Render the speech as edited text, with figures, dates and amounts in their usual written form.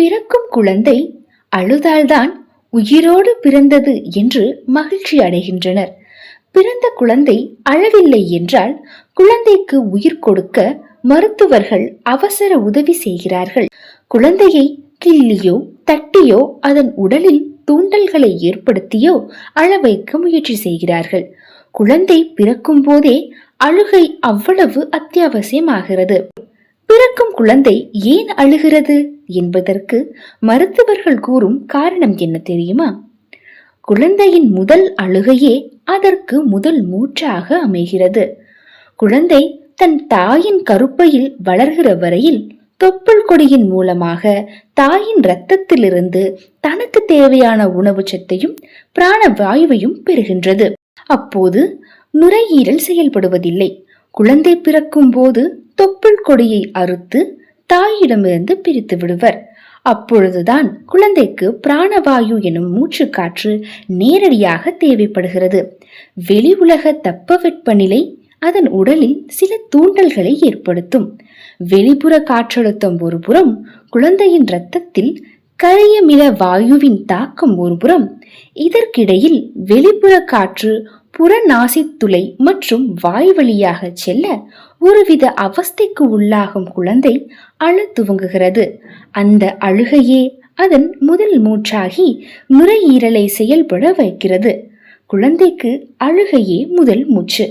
பிறக்கும் குழந்தை அழுதால்தான் உயிரோடு பிறந்தது என்று மகிழ்ச்சி அடைகின்றனர். பிறந்த குழந்தை அழவில்லை என்றால் குழந்தைக்கு உயிர் கொடுக்க மருத்துவர்கள் அவசர உதவி செய்கிறார்கள். குழந்தையை கிள்ளியோ தட்டியோ அதன் உடலில் தூண்டல்களை ஏற்படுத்தியோ அழ வைக்க முயற்சி செய்கிறார்கள். குழந்தை பிறக்கும் போதே அழுகை அவ்வளவு அத்தியாவசியமாகிறது. பிறக்கும் குழந்தை ஏன் அழுகிறது என்பதற்கு மருத்துவர்கள் கூறும் காரணம் என்ன தெரியுமா? குழந்தையின் முதல் அழுகையே அதற்கு முதல் மூச்சாக அமைகிறது. குழந்தை தன் தாயின் கருப்பையில் வளர்கிற வரையில் தொப்புள் கொடியின் மூலமாக தாயின் இரத்தத்திலிருந்து தனக்கு தேவையான உணவு சத்தையும் பிராண வாயுவையும் பெறுகின்றது. அப்போது நுரையீரல் செயல்படுவதில்லை. குழந்தை பிறக்கும் போது தொப்புள் கொடியை அறுத்து தாயிடமிருந்து பிரித்து விடுவர். அப்பொழுதுதான் குழந்தைக்கு பிராணவாயு எனும் மூச்சு காற்று நேரடியாக தேவைப்படுகிறது. வெளி உலக தட்பவெப்பநிலை அதன் உடலில் சில தூண்டல்களை ஏற்படுத்தும். வெளிப்புற காற்றழுத்தம் ஒரு புறம், குழந்தையின் இரத்தத்தில் கரியமில வாயுவின் தாக்கம் ஒரு புறம். இதற்கிடையில் வெளிப்புற காற்று புறநாசித்துளை மற்றும் வாய் வழியாக செல்ல ஒருவித அவஸ்தைக்கு உள்ளாகும் குழந்தை அழ துவங்குகிறது. அந்த அழுகையே அதன் முதல் மூச்சாகி நுரையீரலை செயல்பட வைக்கிறது. குழந்தைக்கு அழுகையே முதல் மூச்சு.